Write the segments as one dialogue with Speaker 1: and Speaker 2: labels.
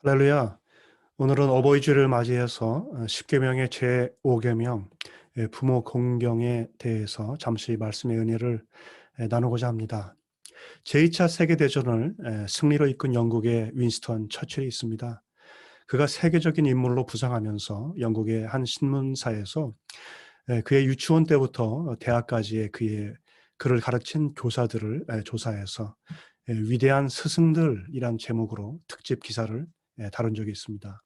Speaker 1: 할렐루야. 오늘은 어버이 주를 맞이해서 10계명의 제5계명 부모 공경에 대해서 잠시 말씀의 은혜를 나누고자 합니다. 제2차 세계대전을 승리로 이끈 영국의 윈스턴 처칠이 있습니다. 그가 세계적인 인물로 부상하면서 영국의 한 신문사에서 그의 유치원 때부터 대학까지의 그를 가르친 교사들을 조사해서 위대한 스승들이란 제목으로 특집 기사를 다룬 적이 있습니다.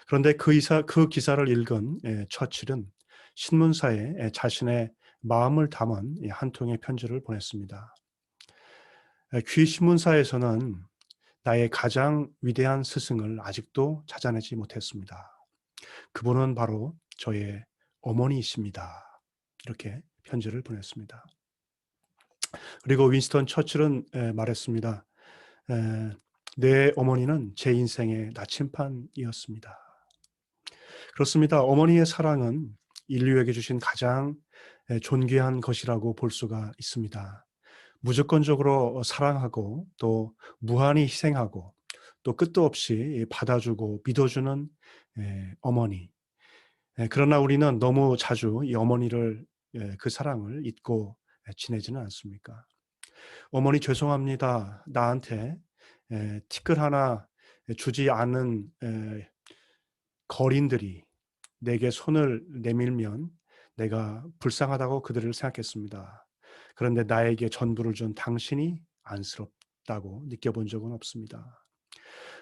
Speaker 1: 그런데 그 기사를 읽은 처칠은 신문사에 자신의 마음을 담은 한 통의 편지를 보냈습니다. 귀 신문사에서는 나의 가장 위대한 스승을 아직도 찾아내지 못했습니다. 그분은 바로 저의 어머니이십니다. 이렇게 편지를 보냈습니다. 그리고 윈스턴 처칠은 말했습니다. 내 어머니는 제 인생의 나침판이었습니다. 그렇습니다. 어머니의 사랑은 인류에게 주신 가장 존귀한 것이라고 볼 수가 있습니다. 무조건적으로 사랑하고 또 무한히 희생하고 또 끝도 없이 받아주고 믿어주는 어머니. 그러나 우리는 너무 자주 이 어머니를 그 사랑을 잊고 지내지는 않습니까? 어머니 죄송합니다. 나한테 티끌 하나 주지 않은 거린들이 내게 손을 내밀면 내가 불쌍하다고 그들을 생각했습니다. 그런데 나에게 전부를 준 당신이 안쓰럽다고 느껴본 적은 없습니다.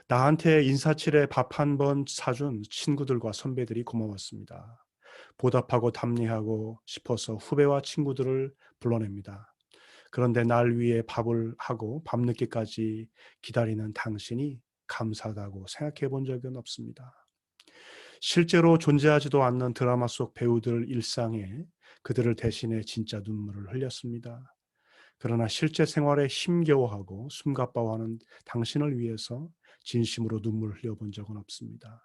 Speaker 1: 나한테 인사치레 밥 한 번 사준 친구들과 선배들이 고마웠습니다. 보답하고 답례하고 싶어서 후배와 친구들을 불러냅니다. 그런데 날 위해 밥을 하고 밤늦게까지 기다리는 당신이 감사하다고 생각해 본 적은 없습니다. 실제로 존재하지도 않는 드라마 속 배우들 일상에 그들을 대신해 진짜 눈물을 흘렸습니다. 그러나 실제 생활에 힘겨워하고 숨가빠워하는 당신을 위해서 진심으로 눈물을 흘려본 적은 없습니다.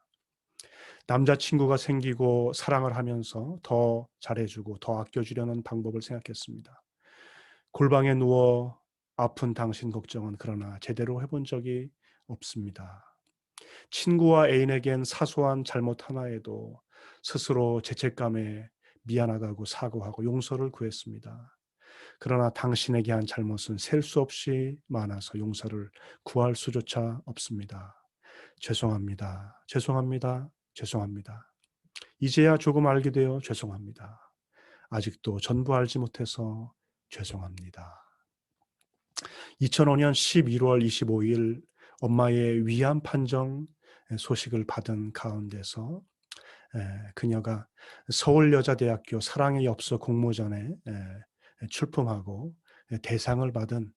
Speaker 1: 남자친구가 생기고 사랑을 하면서 더 잘해주고 더 아껴주려는 방법을 생각했습니다. 골방에 누워 아픈 당신 걱정은 그러나 제대로 해본 적이 없습니다. 친구와 애인에겐 사소한 잘못 하나에도 스스로 죄책감에 미안하다고 사과하고 용서를 구했습니다. 그러나 당신에게 한 잘못은 셀 수 없이 많아서 용서를 구할 수조차 없습니다. 죄송합니다. 죄송합니다. 죄송합니다. 이제야 조금 알게 되어 죄송합니다. 아직도 전부 알지 못해서 죄송합니다. 2005년 11월 25일 엄마의 위암 판정 소식을 받은 가운데서 그녀가 서울여자대학교 사랑의 엽서 공모전에 출품하고 대상을 받은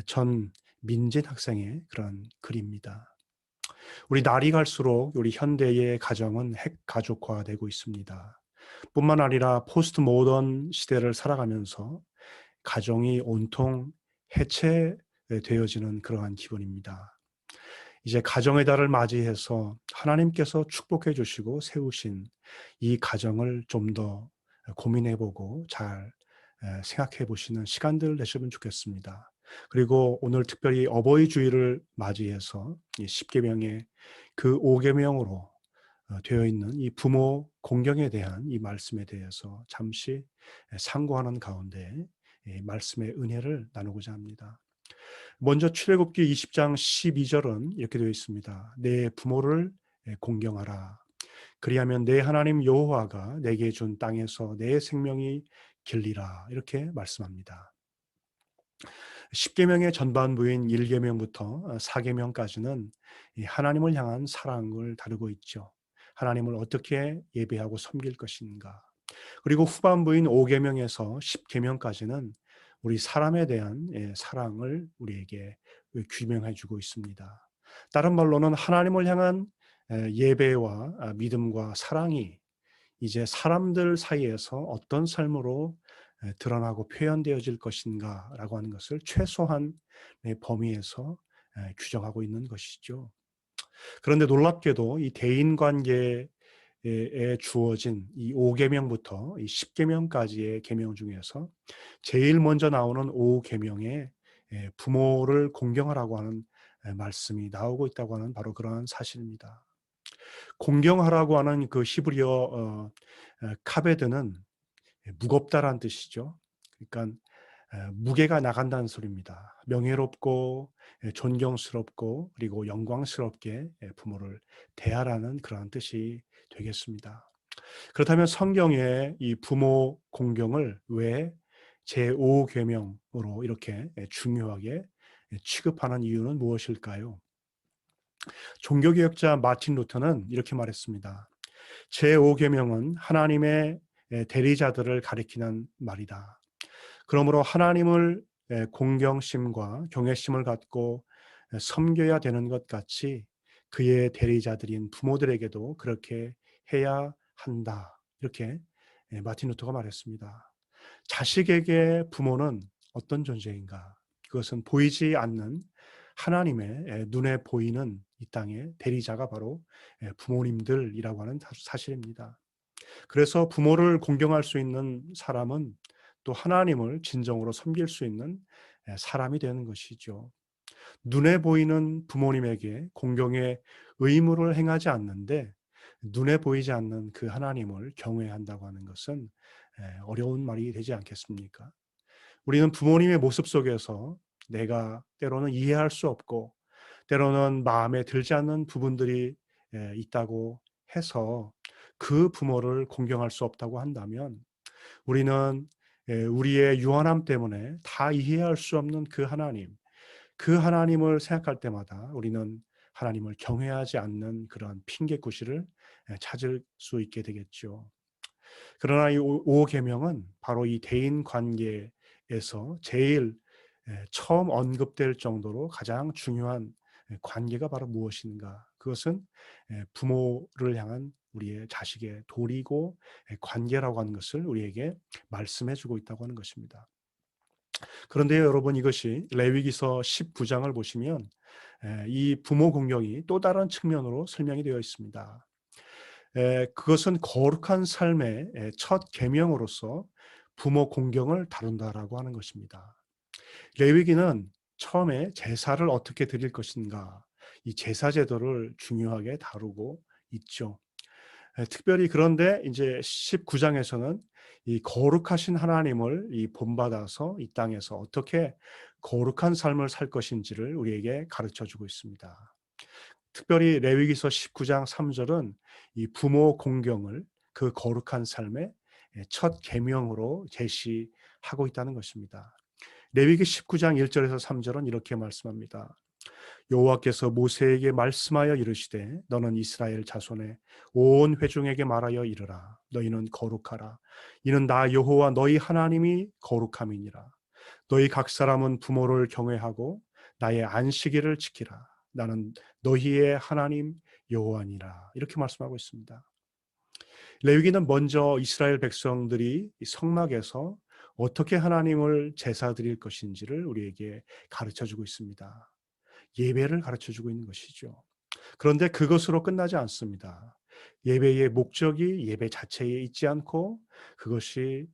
Speaker 1: 전민진 학생의 그런 글입니다. 우리 날이 갈수록 우리 현대의 가정은 핵가족화되고 있습니다. 뿐만 아니라 포스트 모던 시대를 살아가면서 가정이 온통 해체되어지는 그러한 기분입니다. 이제 가정의 달을 맞이해서 하나님께서 축복해 주시고 세우신 이 가정을 좀 더 고민해 보고 잘 생각해 보시는 시간들 되시면 좋겠습니다. 그리고 오늘 특별히 어버이 주일을 맞이해서 이 십계명의 그 5계명으로 되어 있는 이 부모 공경에 대한 이 말씀에 대해서 잠시 상고하는 가운데 말씀의 은혜를 나누고자 합니다. 먼저 출애굽기 20장 12절은 이렇게 되어 있습니다. 내 부모를 공경하라. 그리하면 내 하나님 여호와가 내게 준 땅에서 내 생명이 길리라. 이렇게 말씀합니다. 10계명의 전반부인 1계명부터 4계명까지는 하나님을 향한 사랑을 다루고 있죠. 하나님을 어떻게 예배하고 섬길 것인가. 그리고 후반부인 5계명에서 10계명까지는 우리 사람에 대한 사랑을 우리에게 규명해 주고 있습니다. 다른 말로는 하나님을 향한 예배와 믿음과 사랑이 이제 사람들 사이에서 어떤 삶으로 드러나고 표현되어질 것인가라고 하는 것을 최소한의 범위에서 규정하고 있는 것이죠. 그런데 놀랍게도 이 대인 관계에 주어진 이 5계명부터 이 10계명까지의 계명 중에서 제일 먼저 나오는 5계명에 부모를 공경하라고 하는 말씀이 나오고 있다고 하는 바로 그러한 사실입니다. 공경하라고 하는 그 히브리어 카베드는 무겁다라는 뜻이죠. 그러니까 무게가 나간다는 소리입니다. 명예롭고 존경스럽고 그리고 영광스럽게 부모를 대하라는 그러한 뜻이 되겠습니다. 그렇다면 성경의 이 부모 공경을 왜 제5계명으로 이렇게 중요하게 취급하는 이유는 무엇일까요? 종교개혁자 마틴 루터는 이렇게 말했습니다. 제5계명은 하나님의 대리자들을 가리키는 말이다. 그러므로 하나님을 공경심과 경외심을 갖고 섬겨야 되는 것 같이 그의 대리자들인 부모들에게도 그렇게 해야 한다. 이렇게 마틴 루터가 말했습니다. 자식에게 부모는 어떤 존재인가? 그것은 보이지 않는 하나님의 눈에 보이는 이 땅의 대리자가 바로 부모님들이라고 하는 사실입니다. 그래서 부모를 공경할 수 있는 사람은 또 하나님을 진정으로 섬길 수 있는 사람이 되는 것이죠. 눈에 보이는 부모님에게 공경의 의무를 행하지 않는데 눈에 보이지 않는 그 하나님을 경외한다고 하는 것은 어려운 말이 되지 않겠습니까? 우리는 부모님의 모습 속에서 내가 때로는 이해할 수 없고 때로는 마음에 들지 않는 부분들이 있다고 해서 그 부모를 공경할 수 없다고 한다면 우리는 우리의 유한함 때문에 다 이해할 수 없는 그 하나님을 생각할 때마다 우리는 하나님을 경외하지 않는 그런 핑계구실을 찾을 수 있게 되겠죠. 그러나 이 오계명은 바로 이 대인 관계에서 제일 처음 언급될 정도로 가장 중요한 관계가 바로 무엇인가? 그것은 부모를 향한 우리의 자식의 도리고 관계라고 하는 것을 우리에게 말씀해 주고 있다고 하는 것입니다. 그런데 여러분 이것이 레위기서 19장을 보시면 이 부모 공경이 또 다른 측면으로 설명이 되어 있습니다. 그것은 거룩한 삶의 첫 계명으로서 부모 공경을 다룬다라고 하는 것입니다. 레위기는 처음에 제사를 어떻게 드릴 것인가, 이 제사 제도를 중요하게 다루고 있죠. 특별히 그런데 이제 19장에서는 이 거룩하신 하나님을 이 본받아서 이 땅에서 어떻게 거룩한 삶을 살 것인지를 우리에게 가르쳐 주고 있습니다. 특별히 레위기서 19장 3절은 이 부모 공경을 그 거룩한 삶의 첫 계명으로 제시하고 있다는 것입니다. 레위기 19장 1절에서 3절은 이렇게 말씀합니다. 여호와께서 모세에게 말씀하여 이르시되 너는 이스라엘 자손의 온 회중에게 말하여 이르라. 너희는 거룩하라. 이는 나 여호와 너희 하나님이 거룩함이니라. 너희 각 사람은 부모를 경외하고 나의 안식일을 지키라. 나는 너희의 하나님 여호와니라. 이렇게 말씀하고 있습니다. 레위기는 먼저 이스라엘 백성들이 성막에서 어떻게 하나님을 제사 드릴 것인지를 우리에게 가르쳐 주고 있습니다. 예배를 가르쳐 주고 있는 것이죠. 그런데 그것으로 끝나지 않습니다. 예배의 목적이 예배 자체에 있지 않고 그것이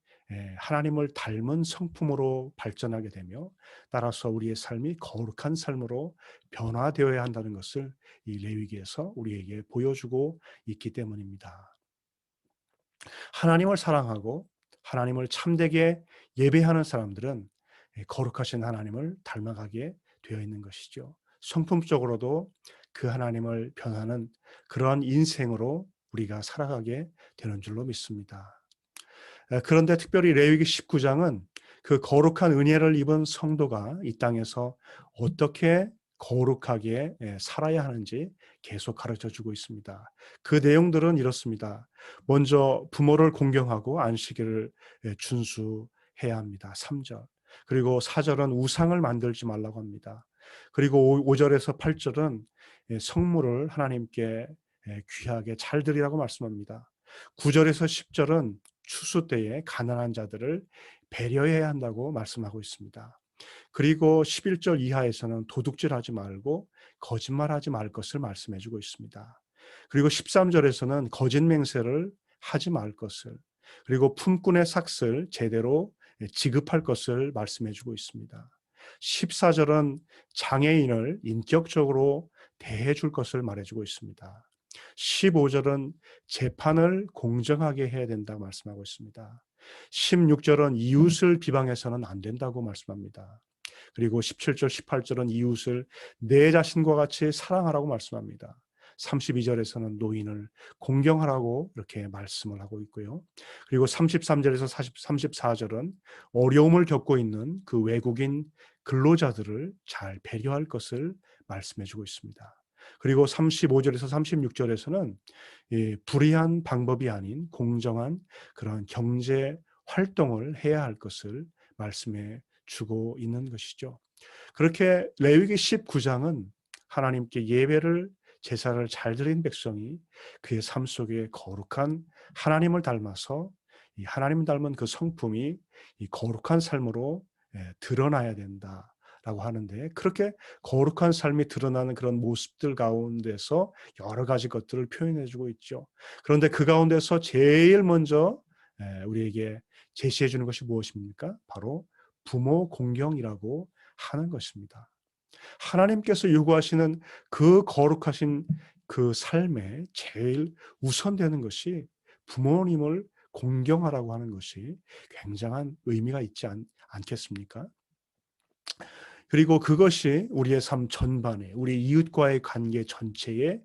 Speaker 1: 하나님을 닮은 성품으로 발전하게 되며 따라서 우리의 삶이 거룩한 삶으로 변화되어야 한다는 것을 이 레위기에서 우리에게 보여주고 있기 때문입니다. 하나님을 사랑하고 하나님을 참되게 예배하는 사람들은 거룩하신 하나님을 닮아가게 되어 있는 것이죠. 성품적으로도 그 하나님을 변하는 그러한 인생으로 우리가 살아가게 되는 줄로 믿습니다. 그런데 특별히 레위기 19장은 그 거룩한 은혜를 입은 성도가 이 땅에서 어떻게 거룩하게 살아야 하는지 계속 가르쳐 주고 있습니다. 그 내용들은 이렇습니다. 먼저 부모를 공경하고 안식일을 준수해야 합니다. 3절. 그리고 4절은 우상을 만들지 말라고 합니다. 그리고 5절에서 8절은 성물을 하나님께 귀하게 잘 드리라고 말씀합니다. 9절에서 10절은 추수 때에 가난한 자들을 배려해야 한다고 말씀하고 있습니다. 그리고 11절 이하에서는 도둑질하지 말고 거짓말하지 말 것을 말씀해 주고 있습니다. 그리고 13절에서는 거짓 맹세를 하지 말 것을, 그리고 품꾼의 삭슬 제대로 지급할 것을 말씀해 주고 있습니다. 14절은 장애인을 인격적으로 대해 줄 것을 말해 주고 있습니다. 15절은 재판을 공정하게 해야 된다고 말씀하고 있습니다. 16절은 이웃을 비방해서는 안 된다고 말씀합니다. 그리고 17절, 18절은 이웃을 내 자신과 같이 사랑하라고 말씀합니다. 32절에서는 노인을 공경하라고 이렇게 말씀을 하고 있고요. 그리고 33절에서 34절은 어려움을 겪고 있는 그 외국인 근로자들을 잘 배려할 것을 말씀해 주고 있습니다. 그리고 35절에서 36절에서는 불의한 방법이 아닌 공정한 그런 경제 활동을 해야 할 것을 말씀해 주고 있는 것이죠. 그렇게 레위기 19장은 하나님께 예배를 제사를 잘 드린 백성이 그의 삶 속에 거룩한 하나님을 닮아서 이 하나님 닮은 그 성품이 이 거룩한 삶으로 드러나야 된다라고 하는데, 그렇게 거룩한 삶이 드러나는 그런 모습들 가운데서 여러 가지 것들을 표현해 주고 있죠. 그런데 그 가운데서 제일 먼저 우리에게 제시해 주는 것이 무엇입니까? 바로 부모 공경이라고 하는 것입니다. 하나님께서 요구하시는 그 거룩하신 그 삶에 제일 우선되는 것이 부모님을 공경하라고 하는 것이 굉장한 의미가 있지 않겠습니까? 그리고 그것이 우리의 삶 전반에, 우리 이웃과의 관계 전체에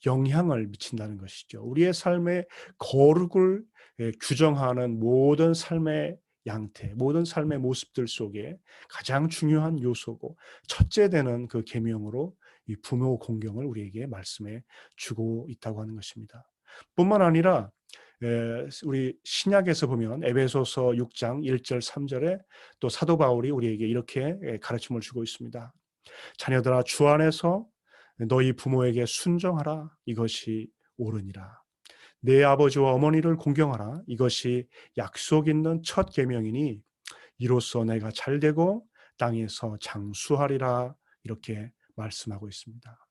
Speaker 1: 영향을 미친다는 것이죠. 우리의 삶의 거룩을 규정하는 모든 삶의 양태, 모든 삶의 모습들 속에 가장 중요한 요소고 첫째 되는 그 계명으로 이 부모 공경을 우리에게 말씀해 주고 있다고 하는 것입니다. 뿐만 아니라 우리 신약에서 보면 에베소서 6장 1절 3절에 또 사도 바울이 우리에게 이렇게 가르침을 주고 있습니다. 자녀들아, 주 안에서 너희 부모에게 순종하라. 이것이 옳으니라. 내 아버지와 어머니를 공경하라. 이것이 약속 있는 첫 계명이니 이로써 내가 잘되고 땅에서 장수하리라. 이렇게 말씀하고 있습니다.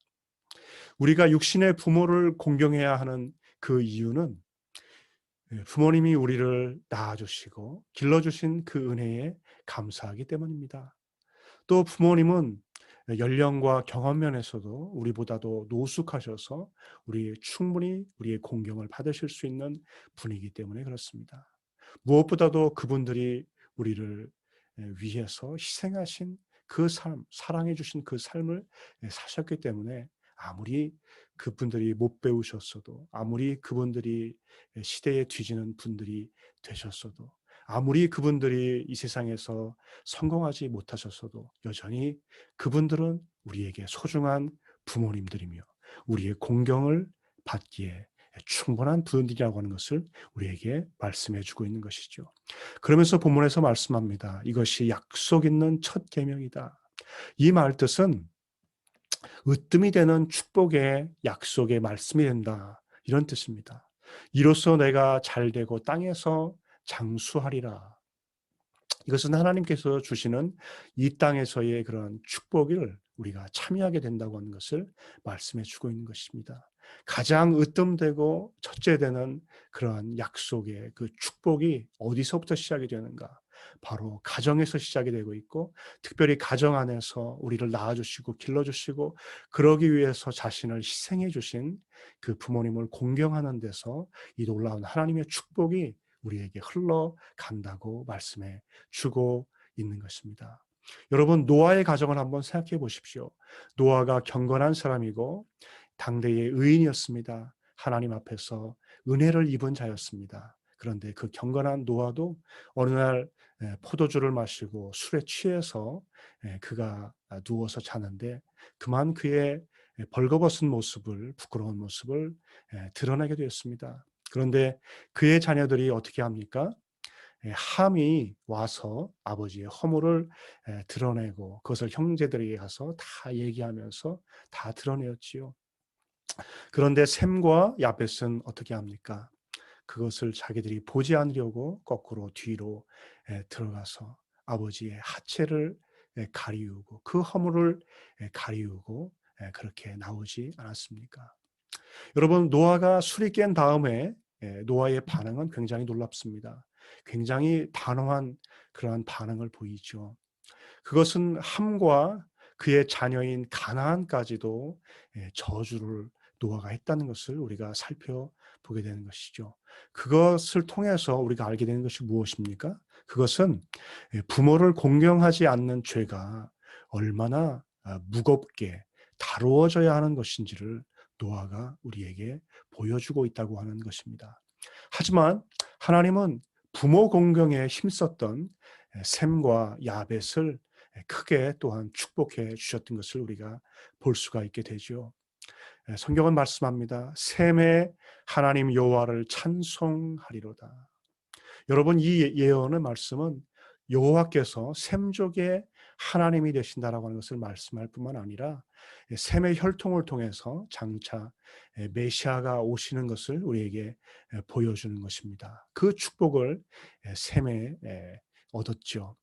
Speaker 1: 우리가 육신의 부모를 공경해야 하는 그 이유는 부모님이 우리를 낳아주시고 길러주신 그 은혜에 감사하기 때문입니다. 또 부모님은 연령과 경험 면에서도 우리보다도 노숙하셔서 충분히 우리의 공경을 받으실 수 있는 분이기 때문에 그렇습니다. 무엇보다도 그분들이 우리를 위해서 희생하신 그 삶, 사랑해 주신 그 삶을 사셨기 때문에 아무리 그분들이 못 배우셨어도, 아무리 그분들이 시대에 뒤지는 분들이 되셨어도, 아무리 그분들이 이 세상에서 성공하지 못하셨어도 여전히 그분들은 우리에게 소중한 부모님들이며 우리의 공경을 받기에 충분한 분들이라고 하는 것을 우리에게 말씀해 주고 있는 것이죠. 그러면서 본문에서 말씀합니다. 이것이 약속 있는 첫 계명이다. 이 말 뜻은 으뜸이 되는 축복의 약속의 말씀이 된다. 이런 뜻입니다. 이로써 내가 잘되고 땅에서 장수하리라. 이것은 하나님께서 주시는 이 땅에서의 그런 축복을 우리가 참여하게 된다고 하는 것을 말씀해 주고 있는 것입니다. 가장 으뜸되고 첫째 되는 그러한 약속의 그 축복이 어디서부터 시작이 되는가? 바로 가정에서 시작이 되고 있고, 특별히 가정 안에서 우리를 낳아주시고 길러주시고 그러기 위해서 자신을 희생해 주신 그 부모님을 공경하는 데서 이 놀라운 하나님의 축복이 우리에게 흘러간다고 말씀해 주고 있는 것입니다. 여러분, 노아의 가정을 한번 생각해 보십시오. 노아가 경건한 사람이고 당대의 의인이었습니다. 하나님 앞에서 은혜를 입은 자였습니다. 그런데 그 경건한 노아도 어느 날 포도주를 마시고 술에 취해서 그가 누워서 자는데 그만 그의 벌거벗은 모습을, 부끄러운 모습을 드러내게 되었습니다. 그런데 그의 자녀들이 어떻게 합니까? 함이 와서 아버지의 허물을 드러내고 그것을 형제들에게 가서 다 얘기하면서 다 드러내었지요. 그런데 셈과 야벳은 어떻게 합니까? 그것을 자기들이 보지 않으려고 거꾸로 뒤로 들어가서 아버지의 하체를 가리우고 그 허물을 가리우고 그렇게 나오지 않았습니까? 여러분, 노아가 술이 깬 다음에 노아의 반응은 굉장히 놀랍습니다. 굉장히 단호한 그러한 반응을 보이죠. 그것은 함과 그의 자녀인 가나안까지도 저주를 노아가 했다는 것을 우리가 살펴보게 되는 것이죠. 그것을 통해서 우리가 알게 되는 것이 무엇입니까? 그것은 부모를 공경하지 않는 죄가 얼마나 무겁게 다루어져야 하는 것인지를 노아가 우리에게 보여주고 있다고 하는 것입니다. 하지만 하나님은 부모 공경에 힘썼던 셈과 야벳을 크게 또한 축복해 주셨던 것을 우리가 볼 수가 있게 되죠. 성경은 말씀합니다. 셈의 하나님 여호와를 찬송하리로다. 여러분, 이 예언의 말씀은 여호와께서 셈족의 하나님이 되신다라고 하는 것을 말씀할 뿐만 아니라 셈의 혈통을 통해서 장차 메시아가 오시는 것을 우리에게 보여주는 것입니다. 그 축복을 셈에 얻었죠.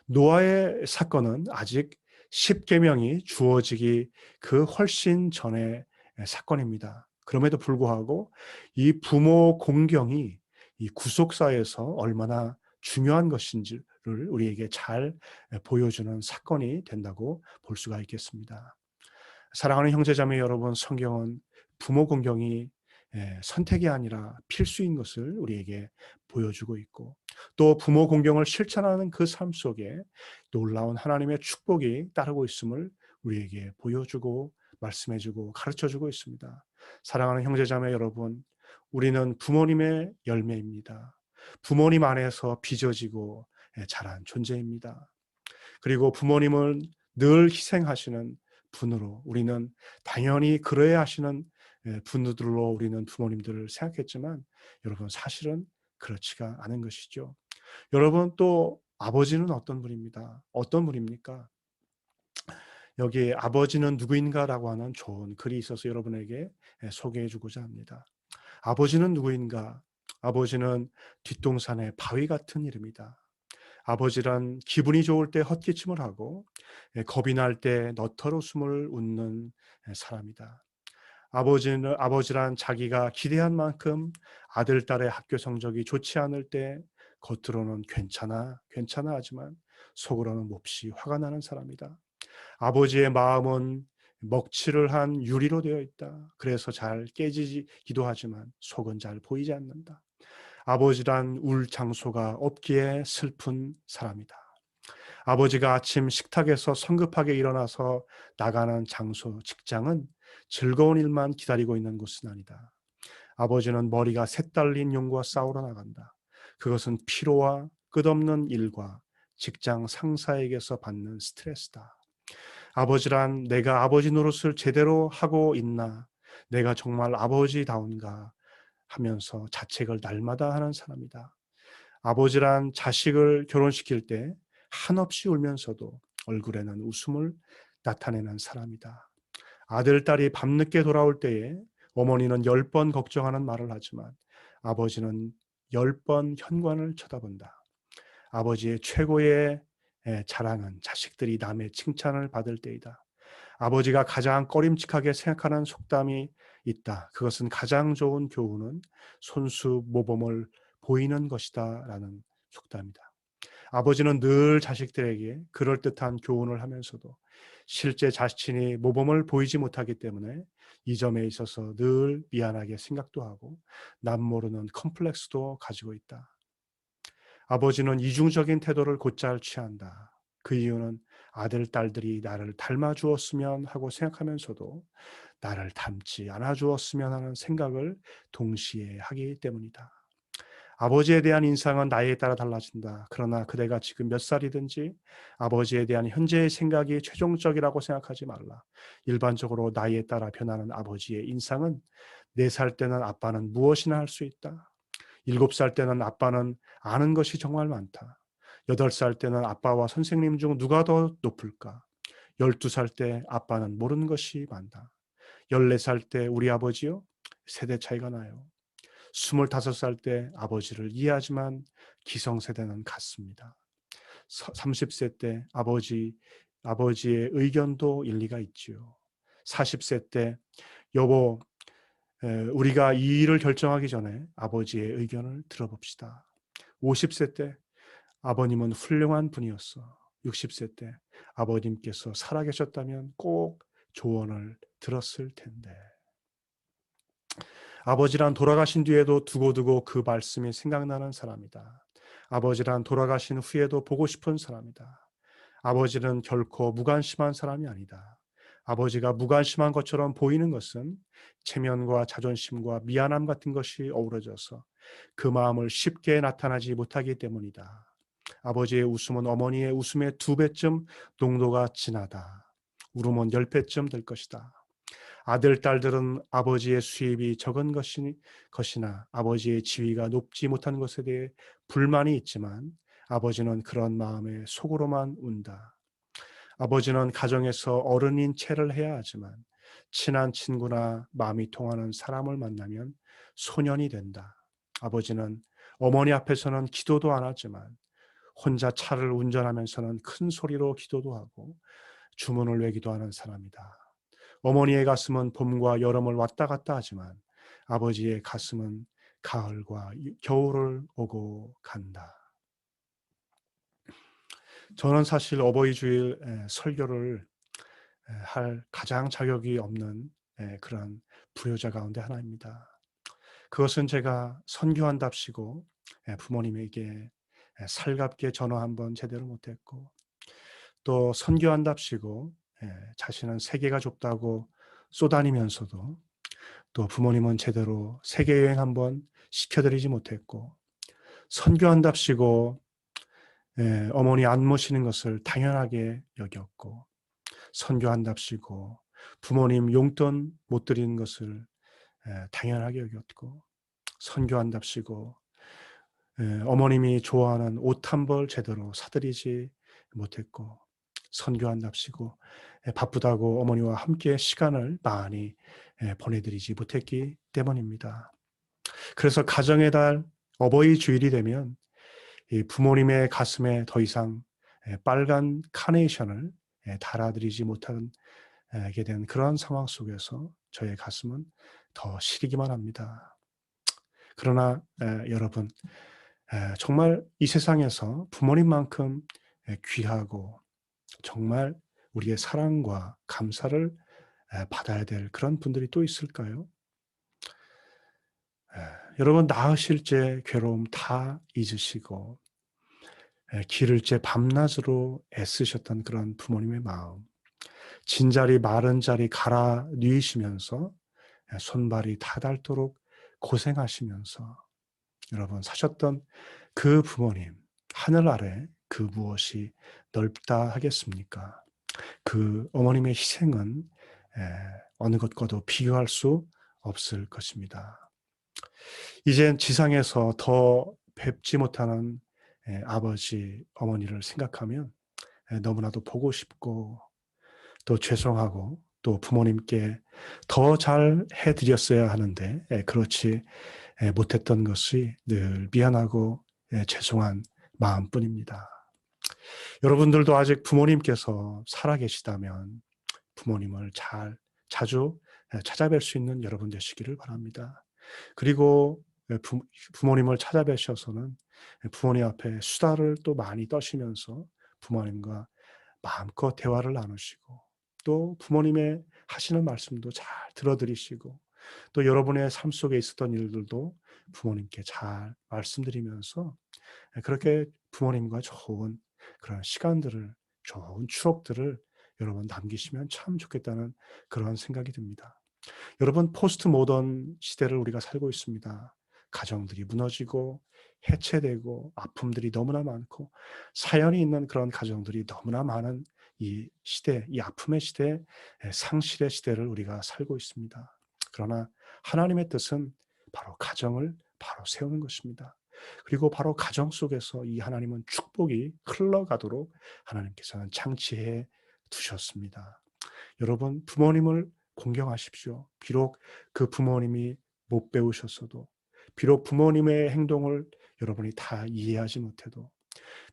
Speaker 1: 노아의 사건은 아직 십계명이 주어지기 그 훨씬 전의 사건입니다. 그럼에도 불구하고 이 부모 공경이 이 구속사에서 얼마나 중요한 것인지를 우리에게 잘 보여주는 사건이 된다고 볼 수가 있겠습니다. 사랑하는 형제자매 여러분, 성경은 부모 공경이 선택이 아니라 필수인 것을 우리에게 보여주고 있고, 또 부모 공경을 실천하는 그 삶 속에 놀라운 하나님의 축복이 따르고 있음을 우리에게 보여주고 말씀해주고 가르쳐주고 있습니다. 사랑하는 형제자매 여러분, 우리는 부모님의 열매입니다. 부모님 안에서 빚어지고 자란 존재입니다. 그리고 부모님을 늘 희생하시는 분으로, 우리는 당연히 그래야 하시는 분들로 우리는 부모님들을 생각했지만 여러분, 사실은 그렇지가 않은 것이죠. 여러분, 또 아버지는 어떤 분입니다. 어떤 분입니까? 여기 아버지는 누구인가라고 하는 좋은 글이 있어서 여러분에게 소개해 주고자 합니다. 아버지는 누구인가? 아버지는 뒷동산의 바위 같은 이름이다. 아버지란 기분이 좋을 때 헛기침을 하고 겁이 날 때 너털웃음을 웃는 사람이다. 아버지란 자기가 기대한 만큼 아들, 딸의 학교 성적이 좋지 않을 때 겉으로는 괜찮아, 괜찮아 하지만 속으로는 몹시 화가 나는 사람이다. 아버지의 마음은 먹칠을 한 유리로 되어 있다. 그래서 잘 깨지기도 하지만 속은 잘 보이지 않는다. 아버지란 울 장소가 없기에 슬픈 사람이다. 아버지가 아침 식탁에서 성급하게 일어나서 나가는 장소, 직장은 즐거운 일만 기다리고 있는 곳은 아니다. 아버지는 머리가 새딸린 용과 싸우러 나간다. 그것은 피로와 끝없는 일과 직장 상사에게서 받는 스트레스다. 아버지란 내가 아버지 노릇을 제대로 하고 있나, 내가 정말 아버지다운가 하면서 자책을 날마다 하는 사람이다. 아버지란 자식을 결혼시킬 때 한없이 울면서도 얼굴에는 웃음을 나타내는 사람이다. 아들, 딸이 밤늦게 돌아올 때에 어머니는 10번 걱정하는 말을 하지만 아버지는 10번 현관을 쳐다본다. 아버지의 최고의 자랑은 자식들이 남의 칭찬을 받을 때이다. 아버지가 가장 꺼림칙하게 생각하는 속담이 있다. 그것은 가장 좋은 교훈은 손수 모범을 보이는 것이다 라는 속담이다. 아버지는 늘 자식들에게 그럴듯한 교훈을 하면서도 실제 자신이 모범을 보이지 못하기 때문에 이 점에 있어서 늘 미안하게 생각도 하고 남모르는 컴플렉스도 가지고 있다. 아버지는 이중적인 태도를 곧잘 취한다. 그 이유는 아들, 딸들이 나를 닮아 주었으면 하고 생각하면서도 나를 닮지 않아 주었으면 하는 생각을 동시에 하기 때문이다. 아버지에 대한 인상은 나이에 따라 달라진다. 그러나 그대가 지금 몇 살이든지 아버지에 대한 현재의 생각이 최종적이라고 생각하지 말라. 일반적으로 나이에 따라 변하는 아버지의 인상은 4살 때는 아빠는 무엇이나 할 수 있다. 7살 때는 아빠는 아는 것이 정말 많다. 8살 때는 아빠와 선생님 중 누가 더 높을까? 12살 때 아빠는 모르는 것이 많다. 14살 때 우리 아버지요? 세대 차이가 나요. 25살 때 아버지를 이해하지만 기성세대는 같습니다. 30세 때 아버지의 의견도 일리가 있지요. 40세 때 여보, 우리가 이 일을 결정하기 전에 아버지의 의견을 들어봅시다. 50세 때 아버님은 훌륭한 분이었어. 60세 때 아버님께서 살아계셨다면 꼭 조언을 들었을 텐데. 아버지란 돌아가신 뒤에도 두고두고 그 말씀이 생각나는 사람이다. 아버지란 돌아가신 후에도 보고 싶은 사람이다. 아버지는 결코 무관심한 사람이 아니다. 아버지가 무관심한 것처럼 보이는 것은 체면과 자존심과 미안함 같은 것이 어우러져서 그 마음을 쉽게 나타나지 못하기 때문이다. 아버지의 웃음은 어머니의 웃음의 2배쯤 농도가 진하다. 울음은 10배쯤 될 것이다. 아들, 딸들은 아버지의 수입이 적은 것이나 아버지의 지위가 높지 못한 것에 대해 불만이 있지만 아버지는 그런 마음에 속으로만 운다. 아버지는 가정에서 어른인 체를 해야 하지만 친한 친구나 마음이 통하는 사람을 만나면 소년이 된다. 아버지는 어머니 앞에서는 기도도 안 하지만 혼자 차를 운전하면서는 큰 소리로 기도도 하고 주문을 외기도 하는 사람이다. 어머니의 가슴은 봄과 여름을 왔다 갔다 하지만 아버지의 가슴은 가을과 겨울을 오고 간다. 저는 사실 어버이 주일 설교를 할 가장 자격이 없는 그런 불효자 가운데 하나입니다. 그것은 제가 선교한답시고 부모님에게 살갑게 전화 한번 제대로 못했고, 또 선교한답시고 자신은 세계가 좁다고 쏘다니면서도 또 부모님은 제대로 세계 여행 한번 시켜드리지 못했고, 선교한답시고 어머니 안 모시는 것을 당연하게 여겼고, 선교한답시고 부모님 용돈 못 드리는 것을 당연하게 여겼고, 선교한답시고 어머님이 좋아하는 옷 한 벌 제대로 사드리지 못했고, 선교한답시고 바쁘다고 어머니와 함께 시간을 많이 보내드리지 못했기 때문입니다. 그래서 가정의 달 어버이 주일이 되면 이 부모님의 가슴에 더 이상 빨간 카네이션을 달아드리지 못하게 된 그런 상황 속에서 저의 가슴은 더 시리기만 합니다. 그러나 여러분, 정말 이 세상에서 부모님만큼 귀하고 정말 우리의 사랑과 감사를 받아야 될 그런 분들이 또 있을까요? 여러분, 낳으실 때 괴로움 다 잊으시고 기를 때 밤낮으로 애쓰셨던 그런 부모님의 마음, 진자리 마른 자리 갈아 누이시면서 손발이 다 닳도록 고생하시면서 여러분 사셨던 그 부모님, 하늘 아래 그 무엇이 넓다 하겠습니까? 그 어머님의 희생은 어느 것과도 비교할 수 없을 것입니다. 이젠 지상에서 더 뵙지 못하는 아버지, 어머니를 생각하면 너무나도 보고 싶고 또 죄송하고, 또 부모님께 더 잘 해드렸어야 하는데 그렇지 못했던 것이 늘 미안하고 죄송한 마음뿐입니다. 여러분들도 아직 부모님께서 살아계시다면 부모님을 자주 찾아뵐 수 있는 여러분 되시기를 바랍니다. 그리고 부모님을 찾아뵈셔서는 부모님 앞에 수다를 또 많이 떠시면서 부모님과 마음껏 대화를 나누시고, 또 부모님의 하시는 말씀도 잘 들어드리시고, 또 여러분의 삶 속에 있었던 일들도 부모님께 잘 말씀드리면서 그렇게 부모님과 좋은 그런 시간들을, 좋은 추억들을 여러분 남기시면 참 좋겠다는 그런 생각이 듭니다. 여러분, 포스트 모던 시대를 우리가 살고 있습니다. 가정들이 무너지고 해체되고 아픔들이 너무나 많고 사연이 있는 그런 가정들이 너무나 많은 이 시대, 이 아픔의 시대, 상실의 시대를 우리가 살고 있습니다. 그러나 하나님의 뜻은 바로 가정을 바로 세우는 것입니다. 그리고 바로 가정 속에서 이 하나님은 축복이 흘러가도록 하나님께서는 창치해 두셨습니다. 여러분, 부모님을 공경하십시오. 비록 그 부모님이 못 배우셨어도, 비록 부모님의 행동을 여러분이 다 이해하지 못해도,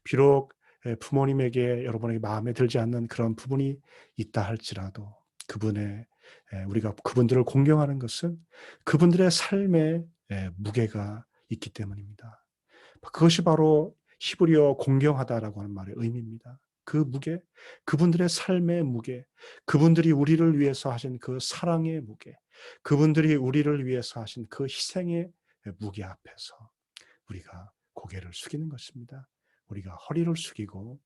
Speaker 1: 비록 부모님에게 여러분에게 마음에 들지 않는 그런 부분이 있다 할지라도 우리가 그분들을 공경하는 것은 그분들의 삶에 무게가 있기 때문입니다. 그것이 바로 히브리어 공경하다라고 하는 말의 의미입니다. 그 무게, 그분들의 삶의 무게, 그분들이 우리를 위해서 하신 그 사랑의 무게, 그분들이 우리를 위해서 하신 그 희생의 무게 앞에서 우리가 고개를 숙이는 것입니다. 우리가 허리를 숙이고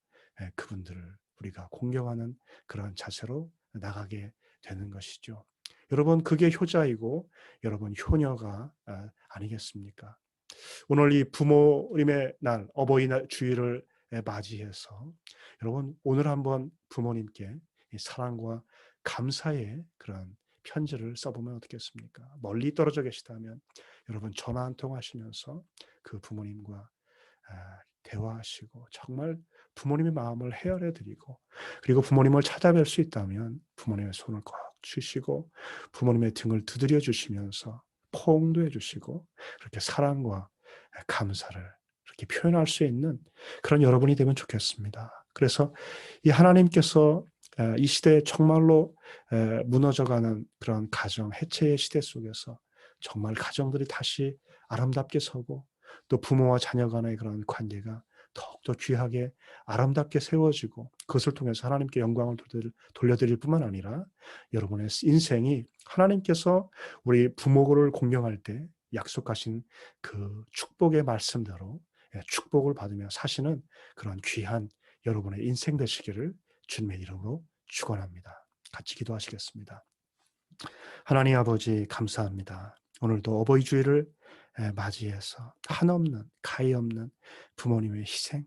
Speaker 1: 그분들을 우리가 공경하는 그러한 자세로 나가게 되는 것이죠. 여러분, 그게 효자이고 여러분 효녀가 아니겠습니까? 오늘 이 부모님의 날, 어버이날 주일을 맞이해서 여러분 오늘 한번 부모님께 이 사랑과 감사의 그런 편지를 써보면 어떻겠습니까? 멀리 떨어져 계시다면 여러분 전화 한 통 하시면서 그 부모님과 대화하시고 정말 부모님의 마음을 헤아려 드리고, 그리고 부모님을 찾아뵐 수 있다면 부모님의 손을 꼭 주시고 부모님의 등을 두드려 주시면서 포옹도 해주시고 그렇게 사랑과 감사를 이렇게 표현할 수 있는 그런 여러분이 되면 좋겠습니다. 그래서 이 하나님께서 이 시대에 정말로 무너져가는 그런 가정 해체의 시대 속에서 정말 가정들이 다시 아름답게 서고 또 부모와 자녀 간의 그런 관계가 더욱더 귀하게 아름답게 세워지고 그것을 통해서 하나님께 영광을 돌려드릴 뿐만 아니라 여러분의 인생이 하나님께서 우리 부모를 공경할 때 약속하신 그 축복의 말씀대로 축복을 받으며 사시는 그런 귀한 여러분의 인생 되시기를 주님의 이름으로 축원합니다. 같이 기도하시겠습니다. 하나님 아버지 감사합니다. 오늘도 어버이 주일을 맞이해서 한없는 가히 없는 부모님의 희생,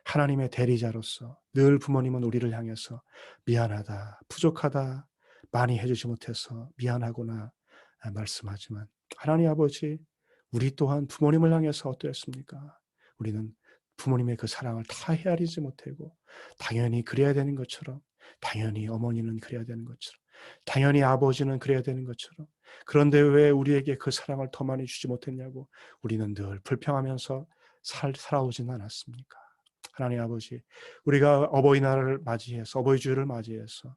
Speaker 1: 하나님의 대리자로서 늘 부모님은 우리를 향해서 미안하다, 부족하다, 많이 해주지 못해서 미안하구나 말씀하지만 하나님 아버지, 우리 또한 부모님을 향해서 어떠했습니까? 우리는 부모님의 그 사랑을 다 헤아리지 못하고 당연히 그래야 되는 것처럼, 당연히 어머니는 그래야 되는 것처럼, 당연히 아버지는 그래야 되는 것처럼, 그런데 왜 우리에게 그 사랑을 더 많이 주지 못했냐고 우리는 늘 불평하면서 살아오지는 않았습니까? 하나님 아버지, 우리가 어버이날을 맞이해서, 어버이 주일을 맞이해서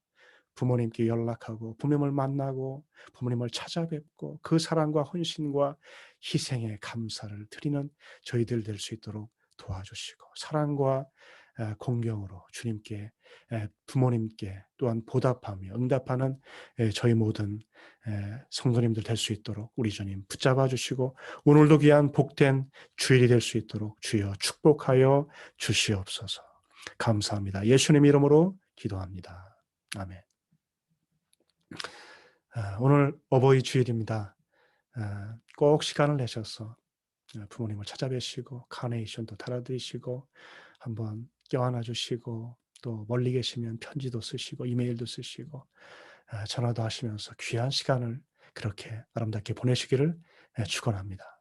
Speaker 1: 부모님께 연락하고 부모님을 만나고 부모님을 찾아뵙고 그 사랑과 헌신과 희생에 감사를 드리는 저희들 될 수 있도록 도와주시고, 사랑과 공경으로 주님께, 부모님께 또한 보답하며 응답하는 저희 모든 성도님들 될 수 있도록 우리 주님 붙잡아 주시고, 오늘도 귀한 복된 주일이 될 수 있도록 주여 축복하여 주시옵소서. 감사합니다. 예수님 이름으로 기도합니다. 아멘. 오늘 어버이 주일입니다. 꼭 시간을 내셔서 부모님을 찾아뵈시고 카네이션도 달아드리시고 한번 껴안아 주시고, 또 멀리 계시면 편지도 쓰시고 이메일도 쓰시고 전화도 하시면서 귀한 시간을 그렇게 아름답게 보내시기를 축원합니다.